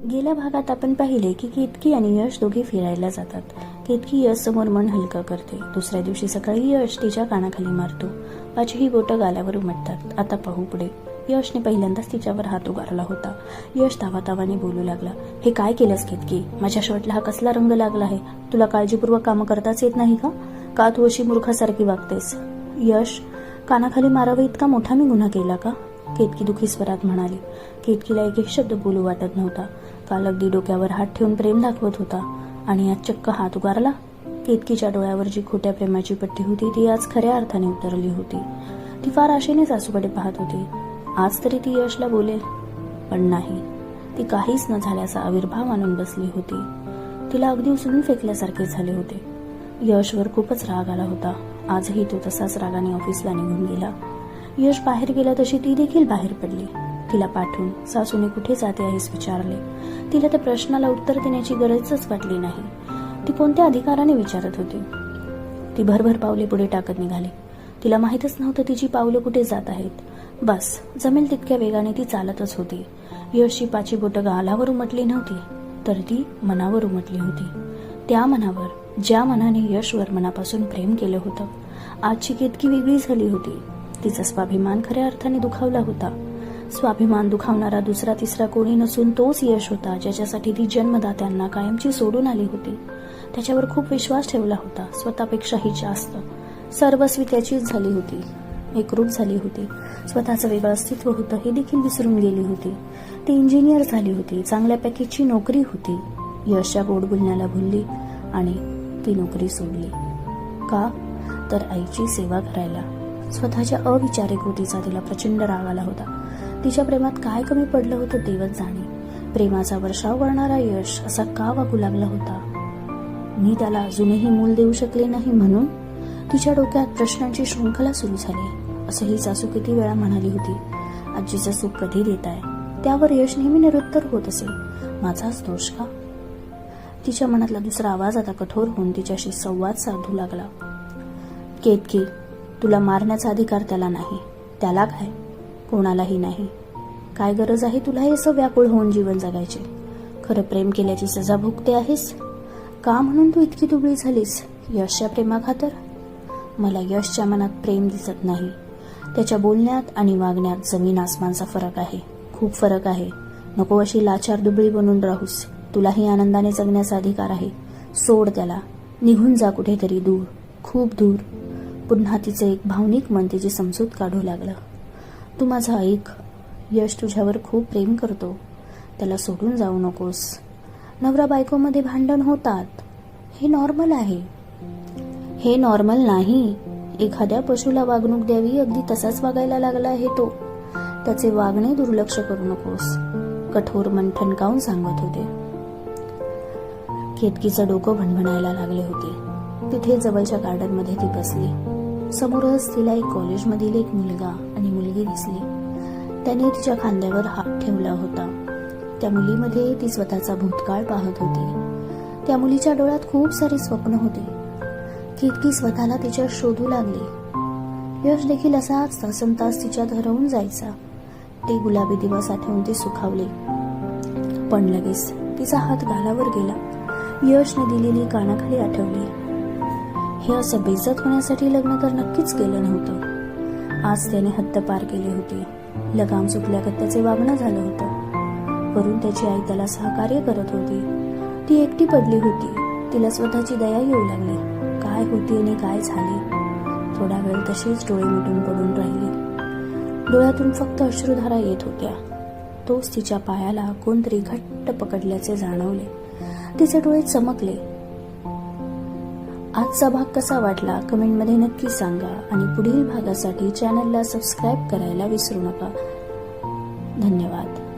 गेल्या भागात आपण पाहिले की केतकी आणि यश दोघे फिरायला जातात. केतकी यश समोर मन हलकं करते. दुसऱ्या दिवशी सकाळी यश तिच्या कानाखाली मारतो. पाचही बोटं गालावर उमटतात. आता पाहू पुढे. यशने पहिल्यांदाच तिच्यावर हात उगारला होता. यश तावातावाने बोलू लागला, हे काय केलंस केतकी? माझ्या शर्टला हा कसला रंग लागला आहे? तुला काळजीपूर्वक कामं करताच येत नाही का तू अशी मूर्खासारखी वागतेस? यश, कानाखाली मारावं इतका मोठा मी गुन्हा केला का? केतकी दुखी स्वरात म्हणाली. केतकीला एक शब्द बोलू वाटत नव्हता. काल अगदी डोक्यावर हात ठेवून प्रेम दाखवत होता आणि आज चक्क हात उगारला. केतकीच्या डोळ्यावर जी खोट्या प्रेमाची पट्टी होती ती आज खऱ्या अर्थाने उतरली होती. ती फार आशेने सासूकडे पाहत होती. आज तरी ती यशला बोलेल, पण नाही. ती काहीच न झाल्याचा आविर्भाव आणून बसली होती. तिला अगदी उचलून फेकल्यासारखे झाले होते. यशवर खूपच राग आला होता. आजही तो तसाच रागाने ऑफिसला निघून गेला. यश बाहेर गेला तशी ती देखील बाहेर पडली. तिला पाठवून सासूने कुठे जाते आहेस विचारले. तिला त्या प्रश्नाला उत्तर देण्याची गरजच वाटली नाही. ती कोणत्या अधिकाराने विचारत होती? ती भरभर पावले पुढे टाकत निघाली. तिला माहीतच नव्हतं तिची पावले कुठे जात आहेत. बस जमेल तितक्या वेगाने ती चालतच होती. यशची पाची बोटं गालावर उमटली नव्हती, तर ती मनावर उमटली होती. त्या मनावर, ज्या मनाने यशवर मनापासून प्रेम केलं होतं. आजची केतकी वेगळी झाली होती. तिचा स्वाभिमान खऱ्या अर्थाने दुखावला होता. स्वाभिमान दुखावणारा दुसरा तिसरा कोणी नसून तोच यश होता, ज्याच्यासाठी ती जन्मदात्यांना कायमची सोडून आली होती. त्याच्यावर खूप विश्वास ठेवला होता, स्वतःपेक्षाही जास्त. सर्वस्वी त्याचीच झाली होती. एकरूप झाली होती. स्वतःचं वेगळं अस्तित्व होतं हे देखील विसरून गेली होती. ती इंजिनियर झाली होती. चांगल्या पॅकेजची नोकरी होती. यशच्या गोड बोलण्याला भुलली आणि ती नोकरी सोडली. का? तर आईची सेवा करायला. स्वतःच्या अविचारी कृतीचा तिला प्रचंड राग आला होता. तिच्या प्रेमात काय कमी पडलं होतं देवच जाणे. प्रेमाचा वर्षाव करणारा यश असा का वागू लागला होता? मी त्याला अजूनही मूल देऊ शकले नाही म्हणून? तिच्या डोक्यात प्रश्नांची शृंखला सुरू झाली. असं ही सासू किती वेळा म्हणाली होती, आजीचं सुख कधी देताय? त्यावर यश नेहमी निरुत्तर होत असे. माझाच दोष का? तिच्या मनातला दुसरा आवाज आता कठोर होऊन तिच्याशी संवाद साधू लागला. केतकी, तुला मारण्याचा अधिकार त्याला नाही. त्याला काय? कोणालाही नाही. काय गरज आहे तुला हे असं व्याकुळ होऊन जीवन जगायचे? खरं प्रेम केल्याची सजा भोगते आहेस का म्हणून तू इतकी दुबळी झालीस? यशच्या प्रेमाखातर? मला यशच्या मनात प्रेम दिसत नाही. त्याच्या बोलण्यात आणि वागण्यात जमीन आसमानचा फरक आहे. खूप फरक आहे. नको अशी लाचार दुबळी बनून राहूस. तुलाही आनंदाने जगण्याचा अधिकार आहे. सोड त्याला. निघून जा कुठेतरी दूर, खूप दूर. पुन्हा तिचे एक भावनिक मन तिची समजूत काढू लागलं. तू माझं ऐक. यश तुझ्यावर खूप प्रेम करतो. त्याला सोडून जाऊ नकोस. नवरा बायकोमध्ये भांडण होतात. हे नॉर्मल आहे. हे नॉर्मल नाही. एखाद्या पशुला वागणूक द्यावी अगदी तसाच वागायला लागला आहे तो. त्याचे वागणे दुर्लक्ष करू नकोस. कठोर मन ठणकावून सांगत होते. केतकीचं डोकं भणभणायला लागले होते. तिथे जवळच्या गार्डनमध्ये ती बसली. समोरच तिला एक कॉलेजमधील एक मुलगा आणि मुलगी दिसली. त्याने तिच्या खांद्यावर हात ठेवला होता. त्या मुलीमध्ये ती स्वतःचा भूतकाळ पाहत होती. त्या मुलीच्या डोळ्यात खूप सारी स्वप्न होती. केतकी स्वतःला तिच्या शोधू लागली. यश देखील असाच तासनतास तिच्यात हरवून जायचा. ते गुलाबी दिवस आठवून ती सुखावली. पण लगेच तिचा हात गालावर गेला. यशने दिलेली कानाखाली आठवली. हे असं बेइज्जत होण्यासाठी लग्न तर नक्कीच केलं नव्हतं. आज त्याने हद्द पार केली होती. लगाम सुटल्यागत त्याचे वागणं झालं होतं. वरून त्याची आई त्याला सहकार्य करत होती. ती एकटी पडली होती. तिला स्वतःची दया येऊ लागली. काय होती आणि काय झाली? थोडा वेळ तशीच डोळे मिटून पडून राहिली. डोळ्यातून फक्त अश्रुधारा येत होत्या. तोच तिच्या पायाला कोणतरी घट्ट पकडल्याचे जाणवले. तिचे डोळे चमकले. आजचा भाग कसा वाटला कमेंटमध्ये नक्की सांगा आणि पुढील भागासाठी चॅनलला सबस्क्राईब करायला विसरू नका. धन्यवाद.